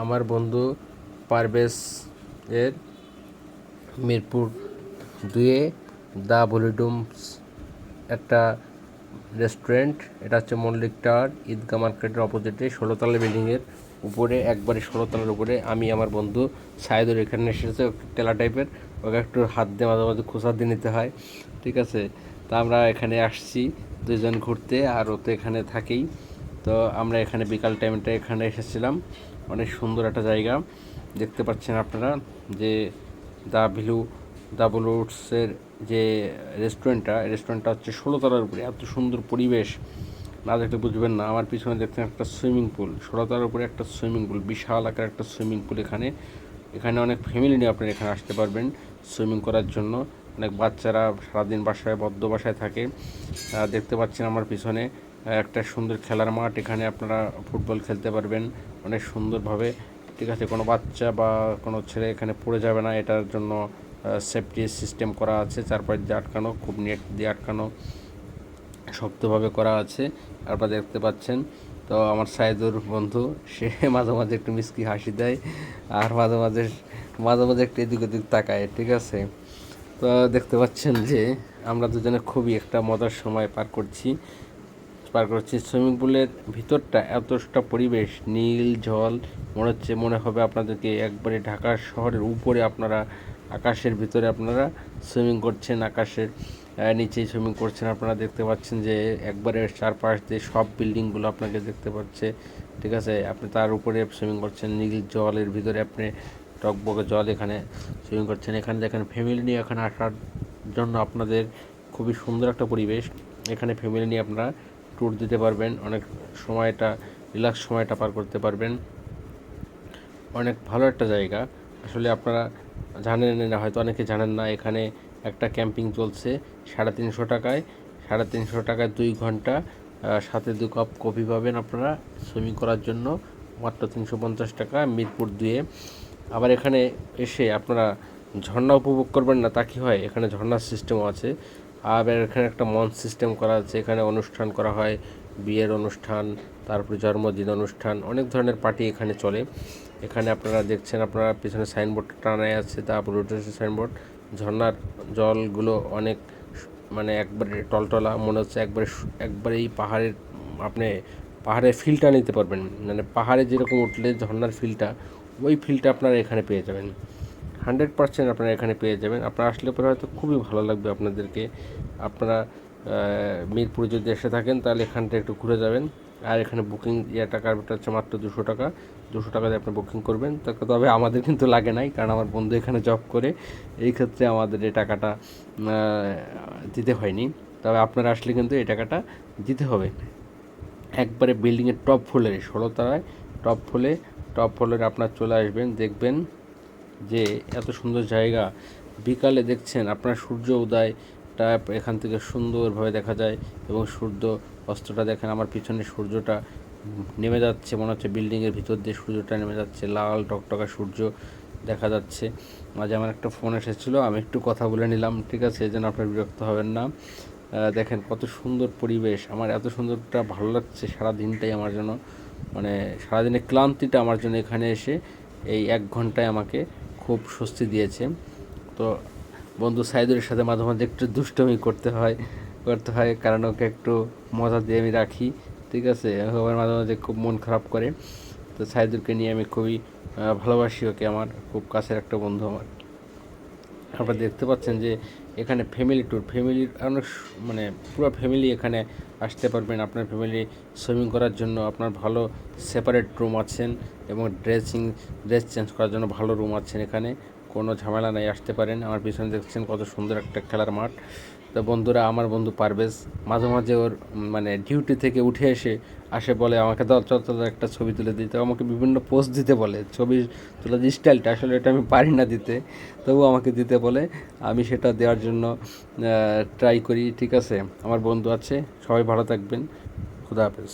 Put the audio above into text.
আমার বন্ধু পারভেজ এর মিরপুর 2-এ দ্য ভলিডুমস একটা রেস্টুরেন্ট। এটা হচ্ছে মল্লিক টাওয়ার, ঈদগাহ মার্কেটের অপোজিটে 16তলা বিল্ডিংয়ের উপরে, একবারে 16তলার উপরে। আমি আমার বন্ধু সাইদুর এখানে এসেছে, টেলা টাইপের, ওকে একটু হাত দিয়ে মাঝে মাঝে খোঁচা দিয়ে নিতে হয়, ঠিক আছে। তা আমরা এখানে আসছি দুজন ঘুরতে, আর ও তো এখানে থাকেই। তো আমরা এখানে বিকাল টাইমটা এখানে এসেছিলাম। অনেক সুন্দর একটা জায়গা দেখতে পাচ্ছেন আপনারা, যে দ্য বুলুটসের যে রেস্টুরেন্টটা হচ্ছে 16তলার উপরে। এত সুন্দর পরিবেশ, না দেখলে বুঝবেন না। আমার পিছনে দেখতেন একটা সুইমিং পুল, 16তলার উপরে একটা সুইমিং পুল, বিশাল আকার একটা সুইমিং পুল। এখানে অনেক ফ্যামিলি নিয়ে আপনারা এখানে আসতে পারবেন সুইমিং করার জন্য। অনেক বাচ্চারা সারাদিন বদ্ধ বাসায় থাকে। দেখতে পাচ্ছেন আমার পিছনে একটা সুন্দর খেলার মাঠ। এখানে আপনারা ফুটবল খেলতে পারবেন অনেক সুন্দরভাবে, ঠিক আছে। কোনো বাচ্চা বা কোনো ছেলে এখানে পড়ে যাবে না, এটার জন্য সেফটি সিস্টেম করা আছে, চারপাশ দিয়ে আটকানো, খুব নেট দিয়ে আটকানো, শক্তভাবে করা আছে। আপনারা দেখতে পাচ্ছেন। তো আমার সাইদুর বন্ধু, সে মাঝে মাঝে একটু মিষ্টি হাসি দেয়, আর মাঝে মাঝে একটু এদিক ওদিক তাকায়, ঠিক আছে। তো দেখতে পাচ্ছেন যে আমরা দুজনে খুবই একটা মজার সময় পার করছি। সুইমিং পুলের ভিতরটা এতটা পরিবেশ, নীল জল, মনে হবে আপনাদেরকে একবারে ঢাকা শহরের উপরে আপনারা আকাশের ভিতরে আপনারা সুইমিং করছেন, আকাশের নিচেই সুইমিং করছেন। আপনারা দেখতে পাচ্ছেন যে একবারে চারপাশ দিয়ে সব বিল্ডিংগুলো আপনাকে দেখতে পাচ্ছে, ঠিক আছে। আপনি তার উপরে সুইমিং করছেন, নীল জলের ভিতরে আপনি টকবকে জল এখানে সুইমিং করছেন। এখানে দেখেন ফ্যামিলি নিয়ে এখানে আসার জন্য আপনাদের খুবই সুন্দর একটা পরিবেশ। এখানে ফ্যামিলি নিয়ে আপনারা ট্যুর দিতে পারবেন, অনেক রিল্যাক্স সময়টা পার করতে পারবেন। অনেক ভালো একটা জায়গা। আসলে আপনারা জানেন না, হয়তো অনেকে জানেন না, এখানে একটা ক্যাম্পিং চলছে 350 টাকায়। 350 টাকায় 2 ঘন্টা, সাথে 2 কাপ কফি পাবেন আপনারা সুইমিং করার জন্য, মাত্র 350 টাকা, মিরপুর 2-এ। আবার এখানে এসে আপনারা ঝর্ণা উপভোগ করবেন না তা কি হয়, এখানে ঝর্ণার সিস্টেমও আছে। আবার এখানে একটা মঞ্চ সিস্টেম করা আছে, এখানে অনুষ্ঠান করা হয়, বিয়ের অনুষ্ঠান, তারপরে জন্মদিন অনুষ্ঠান, অনেক ধরনের পার্টি এখানে চলে। এখানে আপনারা দেখছেন, আপনারা পিছনে সাইনবোর্ড টানাই আছে, তারপর রোটেশন সাইনবোর্ড। ঝর্ণার জলগুলো অনেক মানে একবারে টলটলা, মনে হচ্ছে একবারেই আপনি পাহাড়ের ফিলটা নিতে পারবেন। মানে পাহাড়ে যেরকম উঠলে ঝর্ণার ফিলটা, ওই ফিলটা আপনারা এখানে পেয়ে যাবেন, 100% আপনারা এখানে পেয়ে যাবেন। আপনারা আসলে পরে হয়তো খুবই ভালো লাগবে আপনাদেরকে। আপনারা মিরপুরে যদি এসে থাকেন তাহলে এখানটা একটু ঘুরে যাবেন। আর এখানে বুকিং টাকাটা হচ্ছে মাত্র 200 টাকা। 200 টাকা দিয়ে আপনি বুকিং করবেন। তবে আমাদের কিন্তু লাগে নাই, কারণ আমার বন্ধু এখানে জব করে, এই ক্ষেত্রে আমাদের এই টাকাটা দিতে হয়নি। তবে আপনারা আসলে কিন্তু এই টাকাটা দিতে হবে। একবারে বিল্ডিংয়ের টপ ফ্লোরে, 16তলায় টপ ফ্লোরে আপনার চলে আসবেন, দেখবেন যে এত সুন্দর জায়গা। বিকালে দেখছেন আপনার সূর্য উদয়টা এখান থেকে সুন্দরভাবে দেখা যায়, এবং সূর্য অস্তটা দেখেন। আমার পিছনে সূর্যটা নেমে যাচ্ছে, মনে হচ্ছে বিল্ডিংয়ের ভিতর দিয়ে সূর্যটা নেমে যাচ্ছে, লাল টকটকা সূর্য দেখা যাচ্ছে। মাঝে আমার একটা ফোন এসেছিলো, আমি একটু কথা বলে নিলাম, ঠিক আছে, এই জন্য আপনার বিরক্ত হবেন না। দেখেন কত সুন্দর পরিবেশ, আমার এত সুন্দরটা ভালো লাগছে সারা দিনটাই আমার জন্য, মানে সারাদিনের ক্লান্তিটা আমার জন্য এখানে এসে এই 1 ঘন্টায় আমাকে খুব স্বস্তি দিয়েছে। তো বন্ধু সাইদুরের সাথে মাঝে মাঝে একটু দুষ্টমি করতে হয়, কারণ ওকে একটু মজা দিয়ে আমি রাখি, ঠিক আছে। আবার মাঝে মাঝে খুব মন খারাপ করে। তো সাইদুরকে নিয়ে আমি খুবই ভালোবাসি ওকে, আমার খুব কাছের একটা বন্ধু আমার। আপনারা দেখতে পাচ্ছেন যে এখানে ফ্যামিলির অনেক মানে পুরো ফ্যামিলি এখানে আসতে পারবেন। আপনার ফ্যামিলি সুইমিং করার জন্য আপনার ভালো সেপারেট রুম আছেন, এবং ড্রেস চেঞ্জ করার জন্য ভালো রুম আছেন। এখানে কোনো ঝামেলা নাই, আসতে পারেন। আমার পিছনে দেখছেন কত সুন্দর একটা খেলার মাঠ। তো বন্ধুরা, আমার বন্ধু পারভেজ মাঝে মাঝে ওর মানে ডিউটি থেকে উঠে আসে, বলে আমাকে চল একটা ছবি তুলে দিতে, আমাকে বিভিন্ন পোস্ট দিতে বলে, ছবি তোলার যে স্টাইলটা, আসলে এটা আমি পারি না দিতে, তবুও আমাকে দিতে বলে, আমি সেটা দেওয়ার জন্য ট্রাই করি, ঠিক আছে। আমার বন্ধু আছে, সবাই ভালো থাকবেন, খুদা হাফেজ।